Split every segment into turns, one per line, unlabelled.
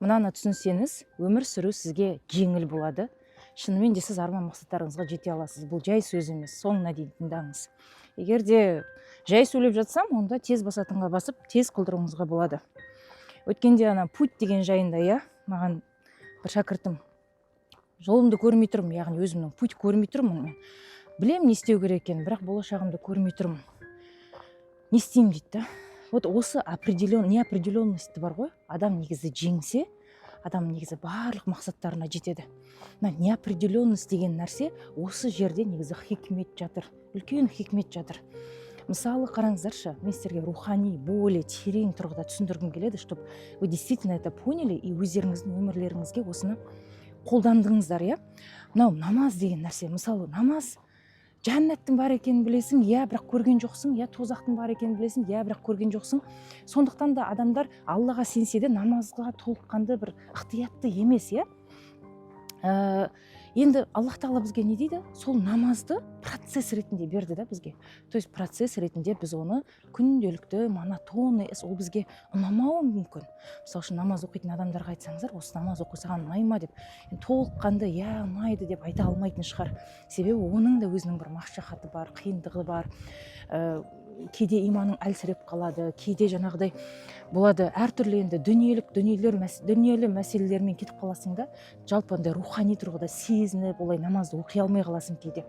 Мынаны түсінсеңіз, өмір сүру сізге жеңіл болады. Шынымен де сіз арман мақсаттарыңызға жете аласыз. Бұл жай сөз емес, соңына дейін тыңдаңыз. Егер де жай сөйлеп жатсам, онда тез басатынға басып, тез қылдыруыңызға болады. Өткенде ана путь деген жайында, маған бір шәкіртім, жолымды көрмей тұрмын, яғни өзімнің путь көрмей тұрмын мен. Білем не істеу керек екенін, бірақ болашағымды көрмей тұрмын. Не істеймін дейді. Вот осы неопределенность бар ғой. Адам негізі жеңсе, адам негізі барлық мақсаттарына жетеді. Неопределенность деген нәрсе осы жерде негізі хикмет жатыр. Үлкен хикмет жатыр. Мысалы, қараңыздаршы, мен сіздерге рухани, более терең тұрғыда түсіндіргім келеді, чтобы вы действительно это поняли и өздеріңіздің өмірлеріңізге осыны қолдандыңыздар, Мынау намаз деген нәрсе, мысалы, намаз жәннаттың бар екенін білесің, бірақ көрген жоқсың, тозақтың бар екенін білесің, бірақ көрген жоқсың. Сондықтан да адамдар Аллаға сенсе де намазға толыққанды бір ықтиятты емес, Енді Аллах Тағала бізге не дейді? Сол намазды процесс ретінде берді бізге. То есть процесс ретінде біз оны күнделікті, монотонный, ол бізге ұнамауы мүмкін. Мысалы үшін намаз оқитын адамдарға айтсаңыздар, осы намаз оқу саған ұнай ма деп, толыққанды ұнайды деп айта алмайтын шығар. Себебі оның да өзінің бір машақаты бар, қиындығы бар. Кейде иманың әлсіреп қалады, кейде жаңағыдай болады, әртүрлі енді дүниелі мәселелермен кетіп қаласың да, жалпы рухани тұрғыда сезініп, олай намазды оқи алмай қаласың кейде.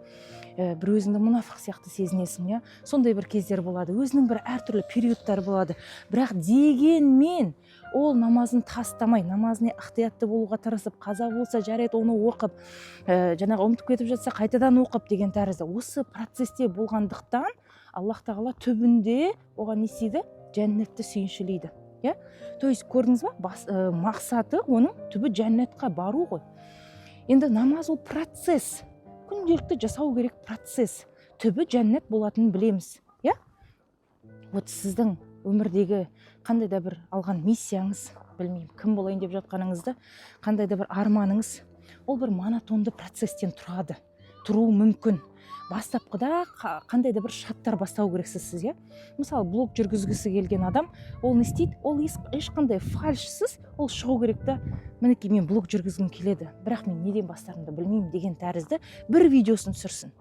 Бір өзіңді мұнафық сияқты сезінесің, сондай бір кездер болады, өзінің бір әртүрлі периодтар болады. Бірақ дегенмен ол намазын тастамай, намазына ықтиятты болуға тырысып, қаза болса жарайды оны оқып, жаңағы ұмытып кетіп жатса қайтадан оқып деген тәрізді. Осы процесте болғандықтан Аллах Тағала түбінде оған не істейді? Жәннатты сүйіншілейді. То есть көрдіңіз ба? Мақсаты оның түбі жәннатқа бару ғой. Енді намаз ол процесс. Күнделікті жасау керек процесс. Түбі жәннат болатынын білеміз. Вот сіздің өмірдегі қандай да бір алған миссияңыз, білмеймін, кім болайын деп жатқаныңызды, қандай да бір арманыңыз, ол бір монотонды процесстен тұруы мүмкін. Бастапқыда қандай да бір шарттар бастау керексіз сіз, Мысалы, блог жүргізгісі келген адам, ол не істейді? Ол ешқандай фальшсіз, ол шығу керек та, мінекей мен блог жүргізгім келеді, бірақ мен неден бастарымды білмеймін деген тәрізді бір видеосын түсірсін.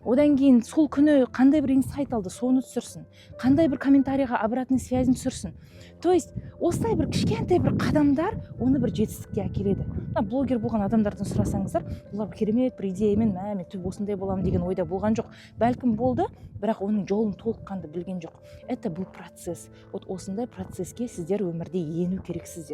Одан кейін сол күні қандай бір инсайт алды, соны түсірсін. Қандай бір комментарийға обратный связін түсірсін. То есть, осылай бір кішкентай бір қадамдар оны бір жетістікке әкеледі. Блогер болған адамдардан сұрасаңыздар, олар керемет бір идеямен, мен түбі осындай боламын деген ойда болған жоқ. Бәлкім болды, бірақ оның жолын толыққанды білген жоқ. Это бұл процесс. Осындай процесске сіздер өмірде ену керексіздер.